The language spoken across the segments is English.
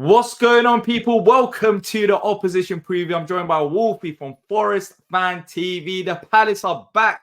What's going on, people? Welcome to the opposition preview. I'm joined by Wolfie from Forest Fan TV. The Palace are back,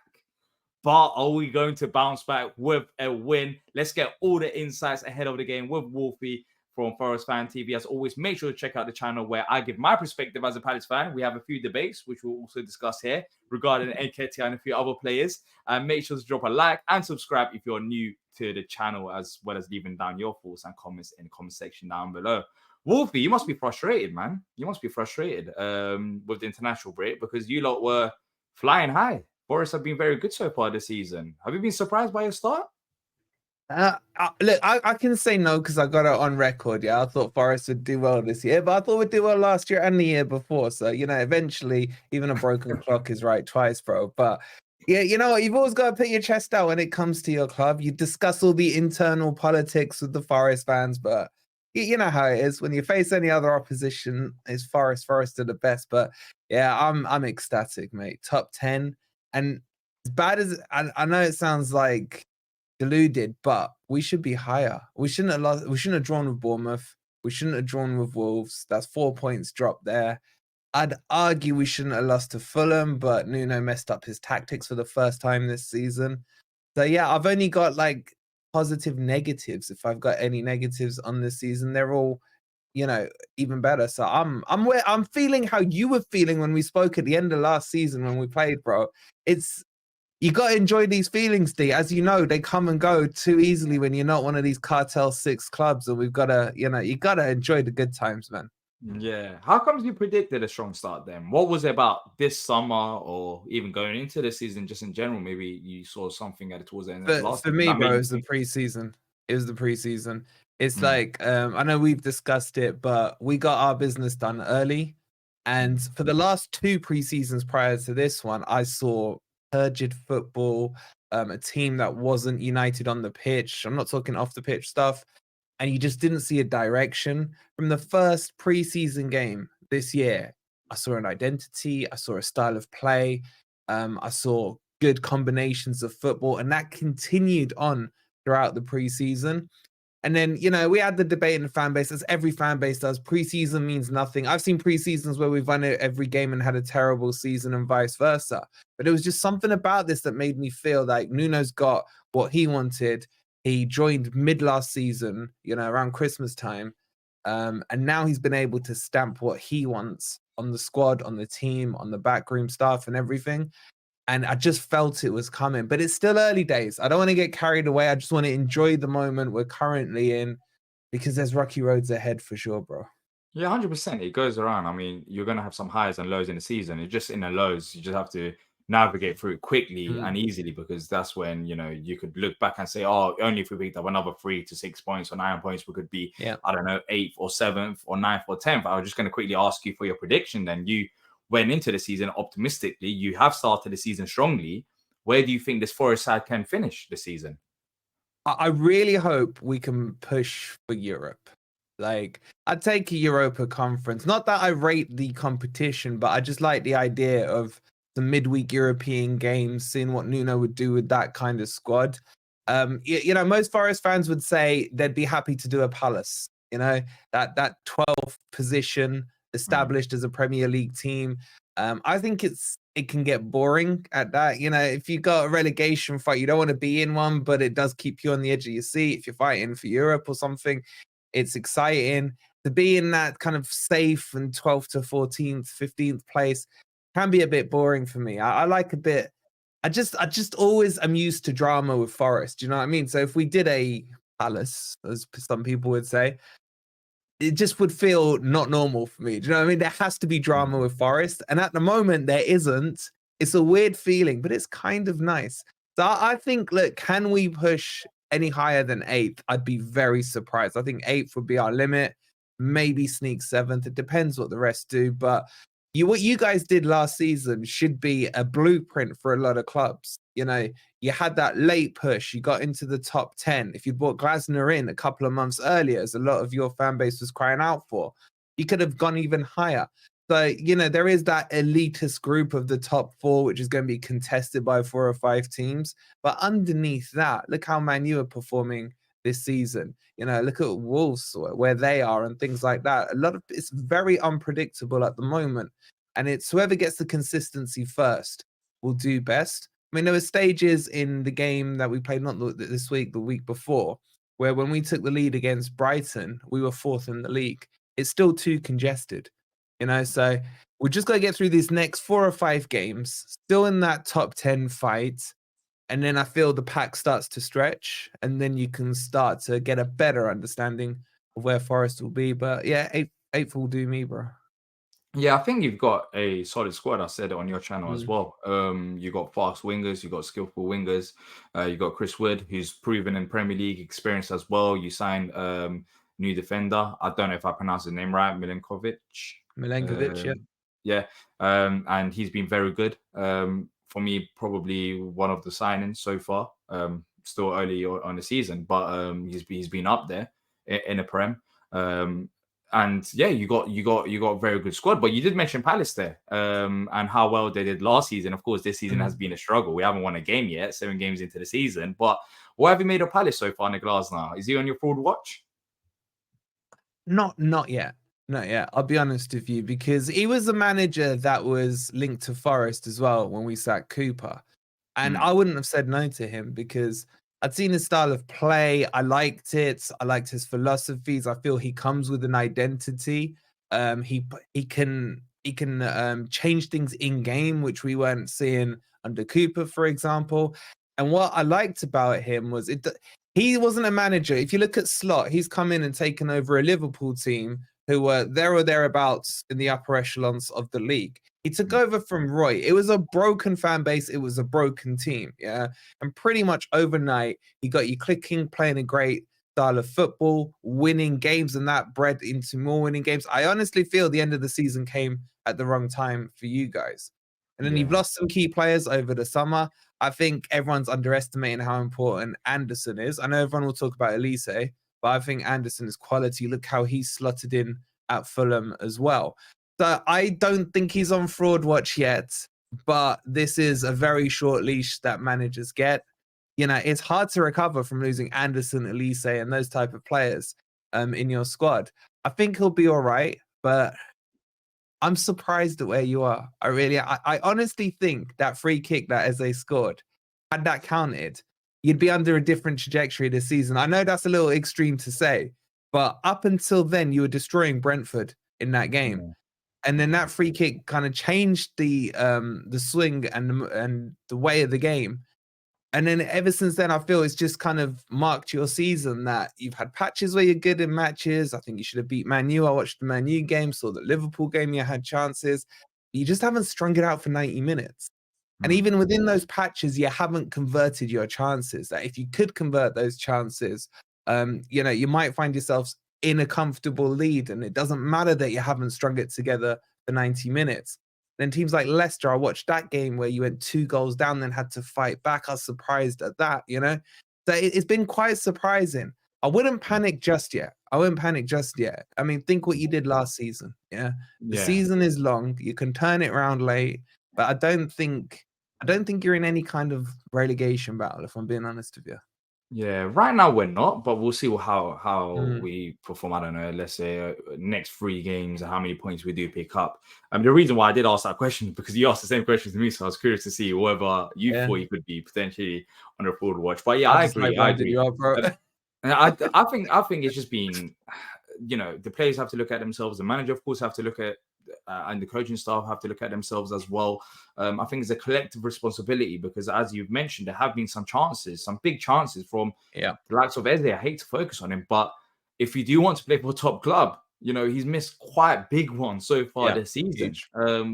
but are we going to bounce back with a win? Let's get all the insights ahead of the game with Wolfie from Forest Fan TV. As always, make sure to check out the channel where I give my perspective as a Palace fan. We have a few debates, which we'll also discuss here regarding Nketiah and a few other players. Make sure to drop a like and subscribe if you're new to the channel, as well as leaving down your thoughts and comments in the comment section down below. Wolfie, you must be frustrated, man. You must be frustrated with the international break because you lot were flying high. Forest have been very good so far this season. Have you been surprised by your start? Look, I can say no because I got it on record. Yeah, I thought Forest would do well this year, but I thought we'd do well last year and the year before. So, eventually, even a broken clock is right twice, bro. But yeah, you know what? You've always got to put your chest out when it comes to your club. You discuss all the internal politics with the Forest fans, but you know how it is when you face any other opposition. It's Forest are the best. But yeah, I'm ecstatic, mate. Top 10, and as bad as I know it sounds like deluded, but we should be higher. We shouldn't have lost. We shouldn't have drawn with Bournemouth. We shouldn't have drawn with Wolves. That's 4 points dropped there. I'd argue we shouldn't have lost to Fulham, but Nuno messed up his tactics for the first time this season. So yeah, I've only got like positive negatives. If I've got any negatives on this season, they're all, even better. So I'm feeling how you were feeling when we spoke at the end of last season when we played, bro. You got to enjoy these feelings, D. As you know, they come and go too easily when you're not one of these Cartel 6 clubs. And we've got to, you got to enjoy the good times, man. Yeah. How comes you predicted a strong start then? What was it about this summer or even going into the season just in general? Maybe you saw something towards the end of last season. For me, bro, it was the preseason. It was the preseason. It's like, I know we've discussed it, but we got our business done early. And for the last 2 preseasons prior to this one, I saw turgid football, a team that wasn't united on the pitch. I'm not talking off the pitch stuff. And you just didn't see a direction. From the first preseason game this year, I saw an identity, I saw a style of play, I saw good combinations of football, and that continued on throughout the preseason. And then, we had the debate in the fan base, as every fan base does. Preseason means nothing. I've seen preseasons where we've won every game and had a terrible season and vice versa. But it was just something about this that made me feel like Nuno's got what he wanted. He joined mid last season, around Christmas time. And now he's been able to stamp what he wants on the squad, on the team, on the backroom staff and everything. And I just felt it was coming. But it's still early days. I don't want to get carried away. I just want to enjoy the moment we're currently in because there's rocky roads ahead for sure, bro. Yeah, 100%. It goes around. I mean, you're going to have some highs and lows in the season. It's just in the lows, you just have to navigate through it quickly and easily because that's when, you could look back and say, oh, only if we picked up another 3 to 6 points or 9 points, we could be, I don't know, 8th or 7th or 9th or 10th. I was just going to quickly ask you for your prediction. Then you went into the season optimistically. You have started the season strongly. Where do you think this Forest side can finish the season? I really hope we can push for Europe. Like, I'd take a Europa conference. Not that I rate the competition, but I just like the idea of the midweek European games, seeing what Nuno would do with that kind of squad. Most Forest fans would say they'd be happy to do a Palace. That 12th position established as a Premier League team. I think it can get boring at that. If you got a relegation fight, you don't want to be in one, but it does keep you on the edge of your seat. If you're fighting for Europe or something, it's exciting. To be in that kind of safe and 12th to 14th, 15th place can be a bit boring for me. I like a bit. I just always am used to drama with Forest. Do you know what I mean? So if we did a Palace, as some people would say, it just would feel not normal for me. Do you know what I mean? There has to be drama with Forest. And at the moment, there isn't. It's a weird feeling, but it's kind of nice. So I think, look, can we push any higher than 8th? I'd be very surprised. I think 8th would be our limit. Maybe sneak 7th. It depends what the rest do. But what you guys did last season should be a blueprint for a lot of clubs. You had that late push. You got into the top 10. If you brought Glasner in a couple of months earlier, as a lot of your fan base was crying out for, you could have gone even higher. So, there is that elitist group of the top 4, which is going to be contested by 4 or 5 teams. But underneath that, look how Man U are performing this season. You know, look at Wolves where they are and things like that. It's very unpredictable at the moment, and it's whoever gets the consistency first will do best. I mean, there were stages in the game that we played not this week, the week before, where when we took the lead against Brighton, we were fourth in the league. It's still too congested, you know. So we just got to get through these next 4 or 5 games, still in that top 10 fight. And then I feel the pack starts to stretch, and then you can start to get a better understanding of where Forest will be. But yeah, eighth will do me, bro. Yeah, I think you've got a solid squad. I said it on your channel as Mm. well. You got fast wingers, you got skillful wingers. You got Chris Wood, who's proven in Premier League experience as well. You signed new defender. I don't know if I pronounced his name right, Milinkovic. Milenkovic, yeah. Yeah, and he's been very good. For me, probably one of the signings so far. Still early on the season, but he's been up there in the Prem. And yeah, you got a very good squad. But you did mention Palace there, and how well they did last season. Of course, this season has been a struggle. We haven't won a game yet, 7 games into the season. But what have you made of Palace so far, Nicolas? Now, is he on your fraud watch? Not yet. Not yet. I'll be honest with you, because he was a manager that was linked to Forest as well when we sacked Cooper. And I wouldn't have said no to him because I'd seen his style of play. I liked it. I liked his philosophies. I feel he comes with an identity. He can change things in game, which we weren't seeing under Cooper, for example. And what I liked about him was he wasn't a manager. If you look at Slot, he's come in and taken over a Liverpool team who were there or thereabouts in the upper echelons of the league. He took over from Roy. It was a broken fan base. It was a broken team. Yeah. And pretty much overnight, he got you clicking, playing a great style of football, winning games, and that bred into more winning games. I honestly feel the end of the season came at the wrong time for you guys. And then you've lost some key players over the summer. I think everyone's underestimating how important Anderson is. I know everyone will talk about Elise, but I think Anderson is quality. Look how he's slotted in at Fulham as well. So I don't think he's on fraud watch yet, but this is a very short leash that managers get. You know, it's hard to recover from losing Anderson, Elise, and those type of players in your squad. I think he'll be all right, but I'm surprised at where you are. I honestly think that free kick that Eze scored, had that counted, you'd be under a different trajectory this season. I know that's a little extreme to say, but up until then, you were destroying Brentford in that game. Yeah. And then that free kick kind of changed the swing and the way of the game. And then ever since then, I feel it's just kind of marked your season that you've had patches where you're good in matches. I think you should have beat Man U. I watched the Man U game, saw the Liverpool game, you had chances. You just haven't strung it out for 90 minutes. And even within those patches, you haven't converted your chances. That if you could convert those chances, you know, you might find yourselves in a comfortable lead, and it doesn't matter that you haven't strung it together for 90 minutes. Then teams like Leicester, I watched that game where you went 2 goals down, then had to fight back. I was surprised at that, you know? So it's been quite surprising. I wouldn't panic just yet. I mean, think what you did last season. Yeah. The season is long. You can turn it around late, but I don't think you're in any kind of relegation battle, if I'm being honest with you. Yeah, right now we're not, but we'll see how we perform. I don't know. Let's say next 3 games, how many points we do pick up. The reason why I did ask that question is because you asked the same question to me, so I was curious to see whether you thought you could be potentially on a forward watch. But yeah, I agree. I think it's just been, you know, the players have to look at themselves. The manager, of course, have to look at, and the coaching staff have to look at themselves as well. I think it's a collective responsibility because, as you've mentioned, there have been some chances, some big chances from the likes of Eze. I hate to focus on him, but if you do want to play for a top club, you know, he's missed quite big ones so far this season,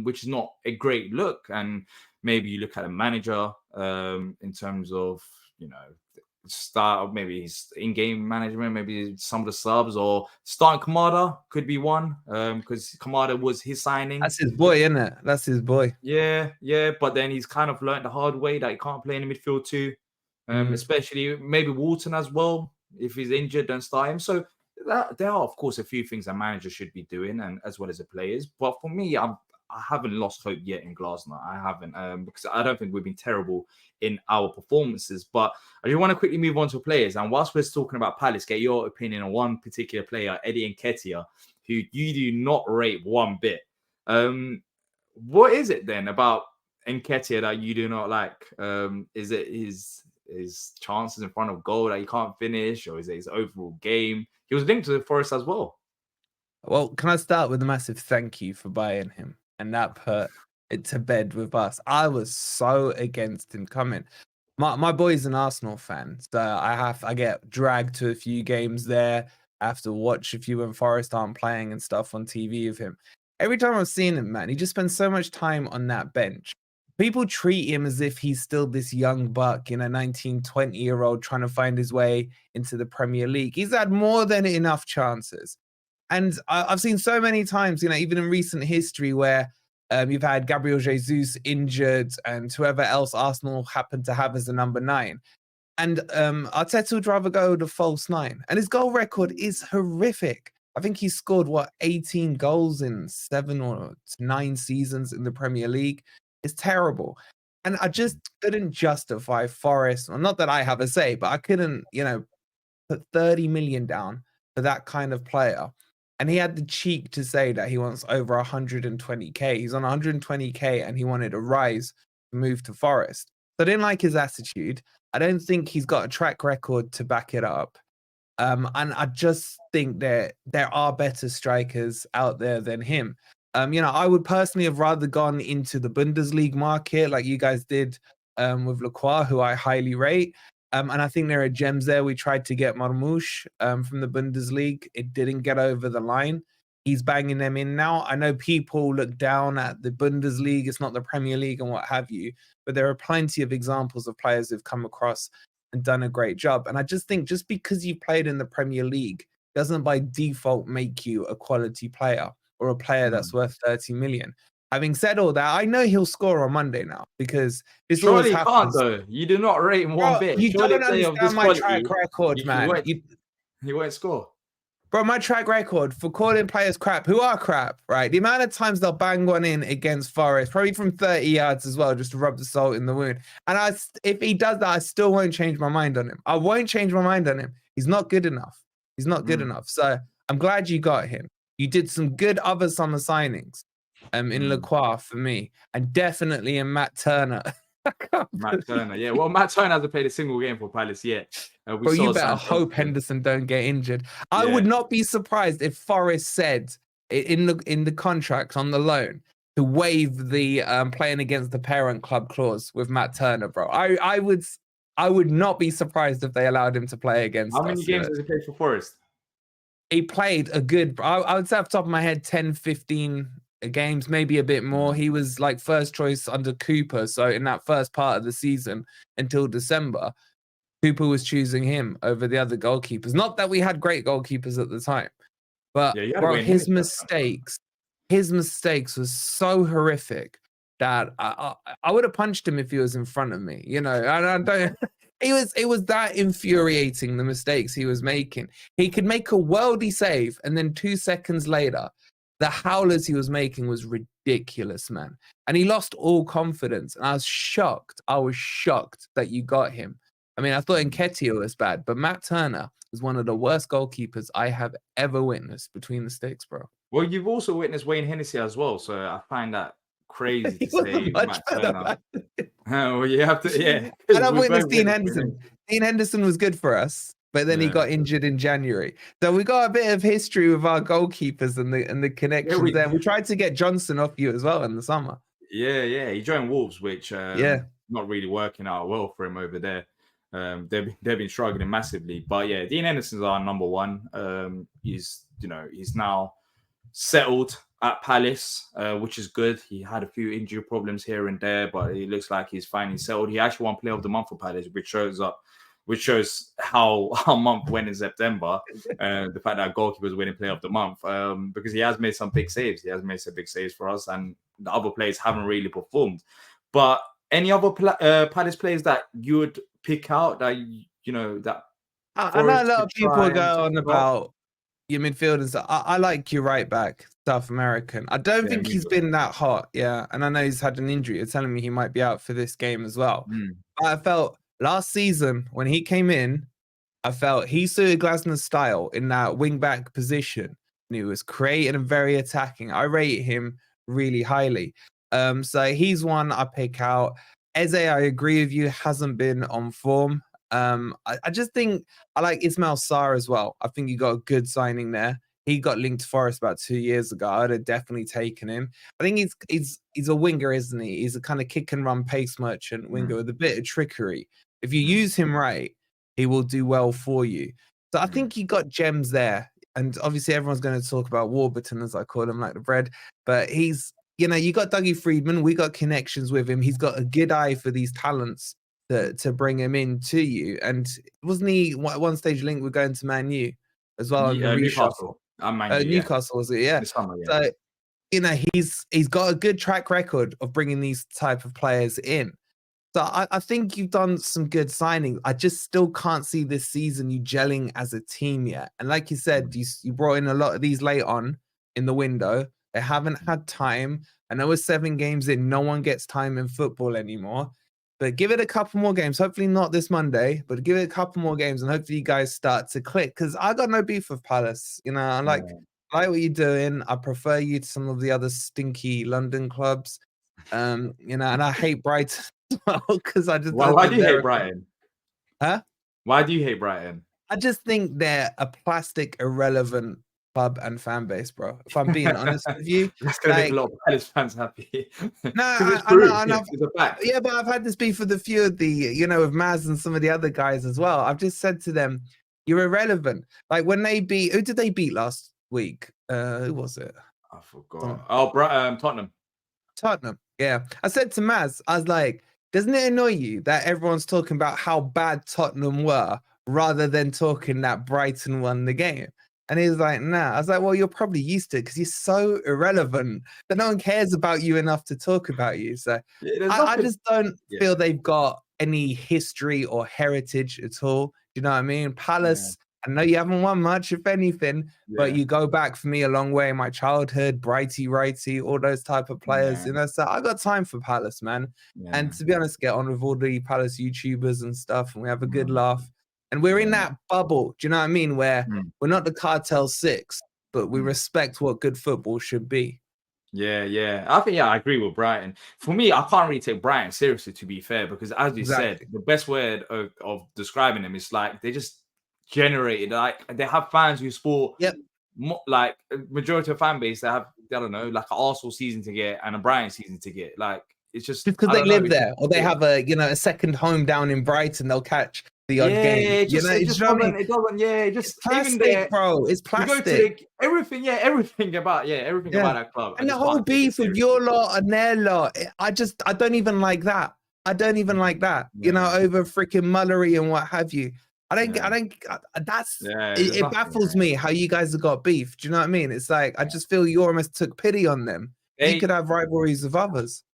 which is not a great look. And maybe you look at a manager in terms of, you know, start maybe his in-game management, maybe some of the subs, or starting Kamada could be one because Kamada was his signing. That's his boy, isn't it? That's his boy. Yeah, but then he's kind of learned the hard way that he can't play in the midfield too, especially maybe Walton as well. If he's injured, don't start him. So there are, of course, a few things a manager should be doing, and as well as the players. But for me, I haven't lost hope yet in Glasner. I haven't, because I don't think we've been terrible in our performances. But I just want to quickly move on to players. And whilst we're talking about Palace, get your opinion on one particular player, Eddie Nketiah, who you do not rate one bit. What is it then about Nketiah that you do not like? Is it his chances in front of goal that he can't finish, or is it his overall game? He was linked to the Forest as well. Well, can I start with a massive thank you for buying him? And that put it to bed with us. I was so against him coming. My boy's an Arsenal fan, so I get dragged to a few games there. I have to watch a few when Forest aren't playing and stuff on TV of him. Every time I've seen him, man, he just spends so much time on that bench. People treat him as if he's still this young buck, 19, 20-year-old trying to find his way into the Premier League. He's had more than enough chances. And I've seen so many times, even in recent history where you've had Gabriel Jesus injured and whoever else Arsenal happened to have as a number 9. And Arteta would rather go the false 9. And his goal record is horrific. I think he scored, 18 goals in 7 or 9 seasons in the Premier League. It's terrible. And I just couldn't justify Forest. Well, not that I have a say, but I couldn't, put 30 million down for that kind of player. And he had the cheek to say that he wants over 120k. He's on 120k and he wanted a rise to move to Forest. So I didn't like his attitude. I don't think he's got a track record to back it up. And I just think that there are better strikers out there than him. I would personally have rather gone into the Bundesliga market like you guys did with Lacroix, who I highly rate. And I think there are gems there. We tried to get Marmoush from the Bundesliga. It didn't get over the line. He's banging them in now. I know people look down at the Bundesliga. It's not the Premier League and what have you. But there are plenty of examples of players who've come across and done a great job. And I just think just because you've played in the Premier League doesn't by default make you a quality player or a player that's worth 30 million. Having said all that, I know he'll score on Monday now because this Surely always he happens. can't, though. You do not rate him one bit. You Surely don't understand my track record, man. He won't score. Bro, my track record for calling players crap, who are crap, right? The amount of times they'll bang one in against Forest, probably from 30 yards as well, just to rub the salt in the wound. And if he does that, I still won't change my mind on him. I won't change my mind on him. He's not good enough. He's not good enough. So I'm glad you got him. You did some good other summer signings in Lacroix for me, and definitely in Matt Turner. Matt Turner, yeah. Well, Matt Turner hasn't played a single game for Palace yet. Bro, you better hope Henderson don't get injured. I would not be surprised if Forest said in the contract on the loan to waive the playing against the parent club clause with Matt Turner, bro. I would not be surprised if they allowed him to play against us. How many games has he played for Forest? He played a good, I would say off the top of my head, 10, 15 games, maybe a bit more. He was like first choice under Cooper. So in that first part of the season until December, Cooper was choosing him over the other goalkeepers. Not that we had great goalkeepers at the time, but bro, his mistakes was so horrific that I would have punched him if he was in front of me, and I don't. It was that infuriating, the mistakes he was making. He could make a worldy save, and then 2 seconds later, the howlers he was making was ridiculous, man. And he lost all confidence. And I was shocked. That you got him. I mean, I thought Nketiah was bad, but Matt Turner is one of the worst goalkeepers I have ever witnessed between the sticks, bro. Well, you've also witnessed Wayne Hennessy as well, so I find that crazy to say Matt Turner. Well, you have to, yeah. And I've witnessed Dean Henderson. Dean Henderson was good for us, but then he got injured in January. So we got a bit of history with our goalkeepers and the connections there. We tried to get Johnson off you as well in the summer. Yeah. He joined Wolves, which not really working out well for him over there. They've been struggling massively, but yeah, Dean Henderson's our number one. He's now settled at Palace, which is good. He had a few injury problems here and there, but it looks like he's finally settled. He actually won Player of the Month for Palace, which shows how our month went in September. The fact that goalkeepers winning Player of the Month, because he has made some big saves. He has made some big saves for us, and the other players haven't really performed. But any other Palace players that you would pick out that that? I know a lot of people go on about your midfielders. I like your right back. South American. I don't think he's Amigo. been that hot. Yeah. And I know he's had an injury. You're telling me he might be out for this game as well. But I felt last season when he came in, I felt he suited Glasner's style in that wing back position. And he was creative and very attacking. I rate him really highly. So he's one I pick out. Eze, I agree with you, hasn't been on form. I just think I like Ismail Sarr as well. I think you got a good signing there. He got linked to Forest about 2 years ago. I'd have definitely taken him. I think he's a winger, isn't he? He's a kind of kick and run pace merchant winger with a bit of trickery. If you use him right, he will do well for you. So I think you got gems there. And obviously everyone's going to talk about Warburton, as I call him, like the bread. But he's, you got Dougie Friedman. We got connections with him. He's got a good eye for these talents to bring him in to you. And wasn't he at one stage linked with going to Man U as well in the reshuffle? Newcastle, was it? Yeah. This summer, yeah. So, he's got a good track record of bringing these type of players in. So I think you've done some good signings. I just still can't see this season you gelling as a team yet. And like you said, you brought in a lot of these late on in the window. They haven't had time. I know we're 7 games in. No one gets time in football anymore. But give it a couple more games. Hopefully not this Monday, but give it a couple more games and hopefully you guys start to click. Because I got no beef with Palace. I like what you're doing. I prefer you to some of the other stinky London clubs. And I hate Brighton as well because I just why do you hate Brighton? Huh? Why do you hate Brighton? I just think they're a plastic, irrelevant club and fan base, bro. If I'm being honest with you, that's gonna make a lot of Palace fans happy. No, I know. Yeah, but I've had this beef with a few of the, with Maz and some of the other guys as well. I've just said to them, "You're irrelevant." Like when they beat, who did they beat last week? Who was it? I forgot. Tottenham. Tottenham. Yeah, I said to Maz, I was like, "Doesn't it annoy you that everyone's talking about how bad Tottenham were rather than talking that Brighton won the game?" And he was like, "Nah." I was like, "Well, you're probably used to it because you're so irrelevant that no one cares about you enough to talk about you." So I just don't feel they've got any history or heritage at all. Do you know what I mean? Palace, I know you haven't won much, if anything, but you go back for me a long way in my childhood, Brighty, Righty, all those type of players. So I got time for Palace, man. And to be honest, get on with all the Palace YouTubers and stuff, and we have a good laugh. And we're in that bubble, do you know what I mean? Where we're not the Cartel 6, but we respect what good football should be. Yeah. I think, I agree with Brighton. For me, I can't really take Brighton seriously, to be fair, because as you said, the best word of describing them is like they just generated, like they have fans who support like majority of fan base that have, I don't know, like an Arsenal season to get and a Brighton season to get. Like it's just because they live there or they have a second home down in Brighton, they'll catch the odd game. It just plastic, even there, bro. It's plastic. Everything about that club. And the whole beef with your lot and their lot. I don't even like that. I don't even like that. Over freaking Mullery and what have you. It baffles me how you guys have got beef. Do you know what I mean? It's like I just feel you almost took pity on them. You could have rivalries with others.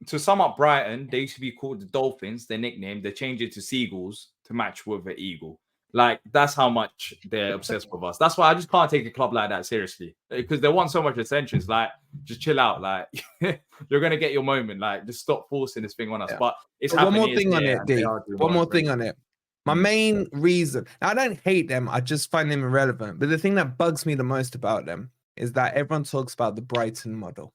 To sum up Brighton, they used to be called the Dolphins, their nickname. They changed it to Seagulls to match with the eagle. Like that's how much they're obsessed with us. That's why I just can't take a club like that seriously, because they want so much attention. It's like, just chill out. Like you're gonna get your moment. Like just stop forcing this thing on us. But it's one more thing on it, D. One more thing on it. My main reason, I don't hate them. I just find them irrelevant. But the thing that bugs me the most about them is that everyone talks about the Brighton model,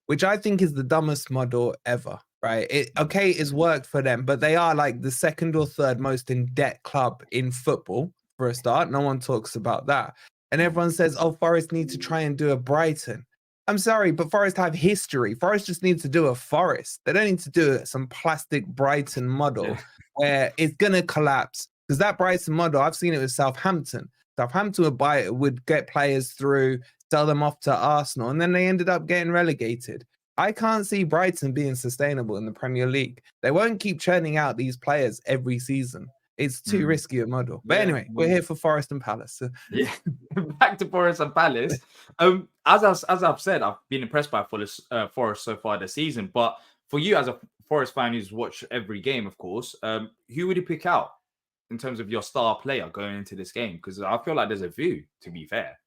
which I think is the dumbest model ever, right? It's worked for them, but they are like the second or third most in debt club in football for a start. No one talks about that. And everyone says, oh, Forest need to try and do a Brighton. I'm sorry, but Forest have history. Forest just needs to do a Forest. They don't need to do some plastic Brighton model where it's going to collapse. Because that Brighton model, I've seen it with Southampton. Southampton would get players through, sell them off to Arsenal, and then they ended up getting relegated. I can't see Brighton being sustainable in the Premier League. They won't keep churning out these players every season. It's too risky a model. But anyway, we're here for Forest and Palace. So. Yeah, back to Forest and Palace. As I've said, I've been impressed by Forest so far this season. But for you, as a Forest fan who's watched every game, of course, who would you pick out in terms of your star player going into this game? Because I feel like there's a few, to be fair.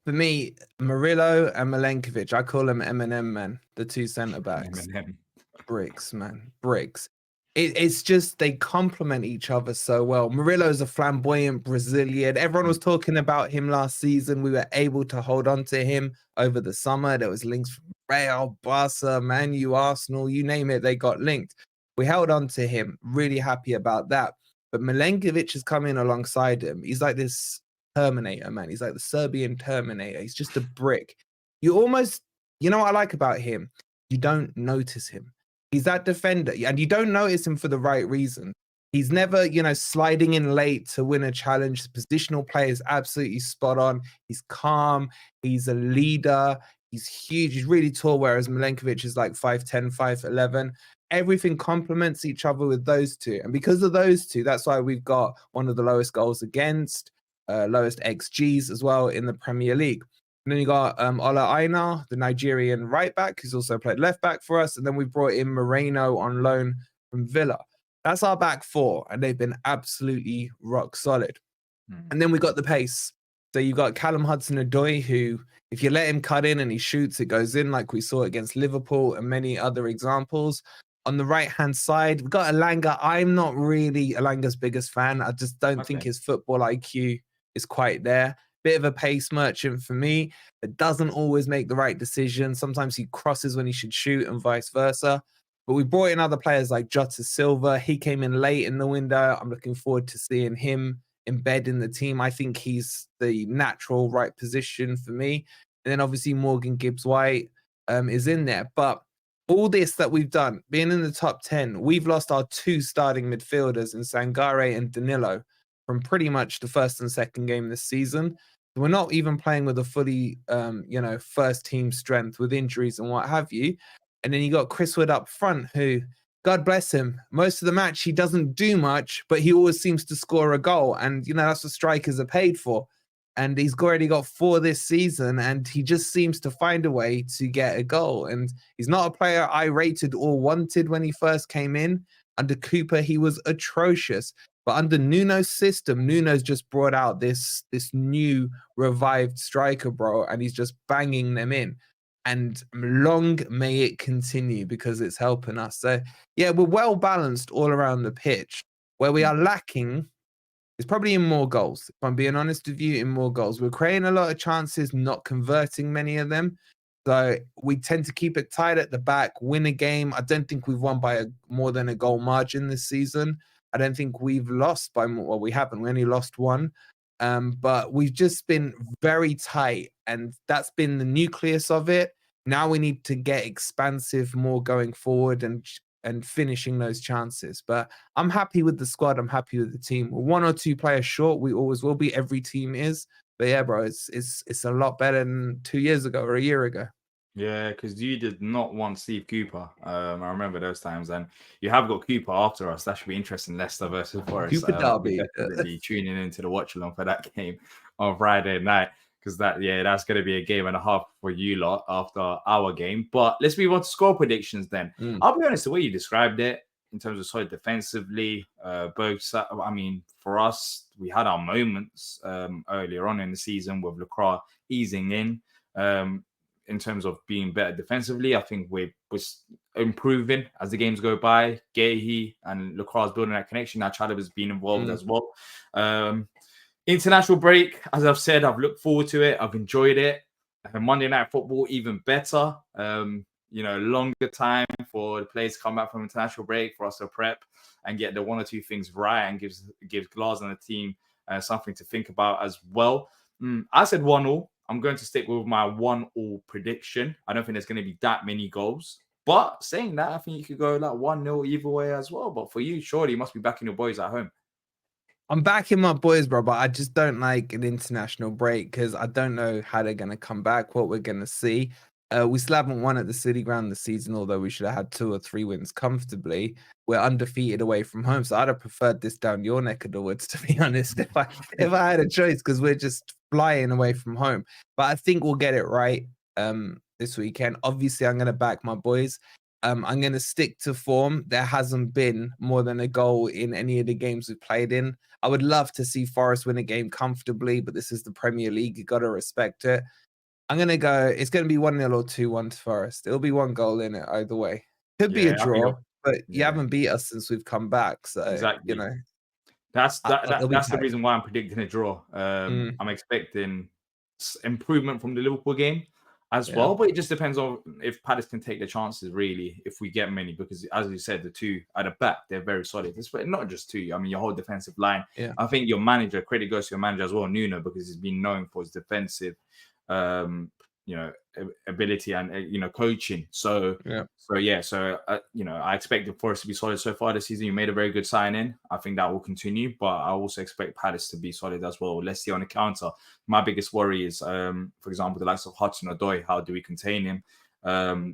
For me, Murillo and Milenkovic, I call them M&M, man. The two centre backs. M&M. Bricks, man. Bricks. It's just they complement each other so well. Murillo's a flamboyant Brazilian. Everyone was talking about him last season. We were able to hold on to him over the summer. There was links from Real, Barca, Man U, Arsenal, you name it, they got linked. We held on to him. Really happy about that. But Milenkovic has come in alongside him. He's like this Terminator, man. He's like the Serbian Terminator. He's just a brick. You almost, you know what I like about him? You don't notice him. He's that defender, and you don't notice him for the right reason. He's never, sliding in late to win a challenge. The positional play is absolutely spot on. He's calm. He's a leader. He's huge. He's really tall, whereas Milenkovic is like 5'10", 5'11". Everything complements each other with those two. And because of those two, that's why we've got one of the lowest goals against, lowest XGs as well in the Premier League. And then you got Ola Aina, the Nigerian right back, who's also played left back for us. And then we brought in Moreno on loan from Villa. That's our back four, and they've been absolutely rock solid. And then we got the pace. So you've got Callum Hudson-Odoi, who, if you let him cut in and he shoots, it goes in, like we saw against Liverpool and many other examples. On the right-hand side, we've got Elanga. I'm not really Elanga's biggest fan. I just don't think his football IQ is quite there. Bit of a pace merchant for me, but doesn't always make the right decision. Sometimes he crosses when he should shoot and vice versa. But we brought in other players like Jota Silva. He came in late in the window. I'm looking forward to seeing him embed in the team. I think he's the natural right position for me. And then obviously Morgan Gibbs-White is in there. But all this that we've done, being in the top 10, we've lost our two starting midfielders in Sangare and Danilo from pretty much the first and second game this season. We're not even playing with a fully, first team strength with injuries and what have you. And then you got Chris Wood up front, who, God bless him, most of the match he doesn't do much, but he always seems to score a goal. And, that's what strikers are paid for. And he's already got 4 this season, and he just seems to find a way to get a goal. And he's not a player I rated or wanted when he first came in. Under Cooper, he was atrocious. But under Nuno's system, Nuno's just brought out this new revived striker, bro, and he's just banging them in. And long may it continue because it's helping us. So, yeah, we're well balanced all around the pitch. Where we are lacking is probably in more goals. If I'm being honest with you, in more goals. We're creating a lot of chances, not converting many of them. So we tend to keep it tight at the back, win a game. I don't think we've won by more than a goal margin this season. I don't think we've lost by more. Well, we haven't. We only lost 1. But we've just been very tight, and that's been the nucleus of it. Now we need to get expansive more going forward and finishing those chances. But I'm happy with the squad. I'm happy with the team. We're 1 or 2 players short. We always will be. Every team is. But yeah, bro, it's a lot better than 2 years ago or a year ago. Yeah, because you did not want Steve Cooper. I remember those times, and you have got Cooper after us. That should be interesting. Leicester versus Forest. Cooper derby. Definitely tuning into the watch along for that game on Friday night, because that's going to be a game and a half for you lot after our game. But let's move on to score predictions then. I'll be honest, the way you described it in terms of solid defensively, for us, we had our moments earlier on in the season with Lacroix easing in terms of being better defensively. I think we're improving as the games go by. Gehi and Lacroix building that connection. Now Chalobah's been involved as well. International break, as I've said, I've looked forward to it. I've enjoyed it. Monday Night Football, even better. Longer time for the players to come back from international break, for us to prep and get the 1 or 2 things right, and gives Glass and the team something to think about as well. I said 1-1. I'm going to stick with my 1-1 prediction. I don't think there's going to be that many goals. But saying that, I think you could go like 1-0 either way as well. But for you, surely you must be backing your boys at home. I'm backing my boys, bro, but I just don't like an international break because I don't know how they're going to come back, what we're going to see. We still haven't won at the City Ground this season, although we should have had 2 or 3 wins comfortably. We're undefeated away from home, so I'd have preferred this down your neck of the woods, to be honest, if I had a choice, because we're just flying away from home. But I think we'll get it right this weekend. Obviously, I'm going to back my boys. I'm going to stick to form. There hasn't been more than a goal in any of the games we've played in. I would love to see Forest win a game comfortably, but this is the Premier League. You got to respect it. I'm going to go, it's going to be 1-0 or 2-1 to Forest. It'll be one goal in it either way. Could be a Yeah, I think draw, but you yeah, haven't beat us since we've come back. So, exactly. you know, That's it'll be that's the tight. reason why I'm predicting a draw. I'm expecting improvement from the Liverpool game as Yeah. well, but it just depends on if Palace can take the chances. Really, if we get many, because as you said, the two at the back they're very solid. It's not just two. I mean, your whole defensive line. Yeah. I think your manager, credit goes to your manager as well, Nuno, because he's been known for his defensive, you know, ability and coaching. So Yeah. I expect the Forest to be solid so far this season. You made a very good signing. I think that will continue, but I also expect Palace to be solid as well. Let's see on the counter. My biggest worry is, for example, the likes of Hudson-Odoi. How do we contain him?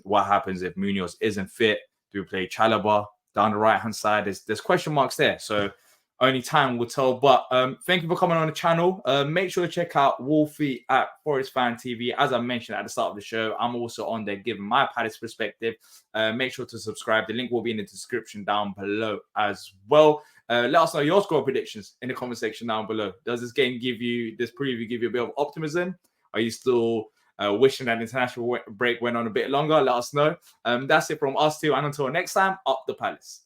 What happens if Munoz isn't fit? Do we play Chalobah down the right-hand side? There's question marks there. So only time will tell. But thank you for coming on the channel. Make sure to check out Wolfie at Forest Fan TV. As I mentioned at the start of the show, I'm also on there giving my Palace perspective. Make sure to subscribe. The link will be in the description down below as well. Let us know your score predictions in the comment section down below. Does this preview give you a bit of optimism? Are you still wishing that international break went on a bit longer? Let us know. That's it from us too. And until next time, up the Palace.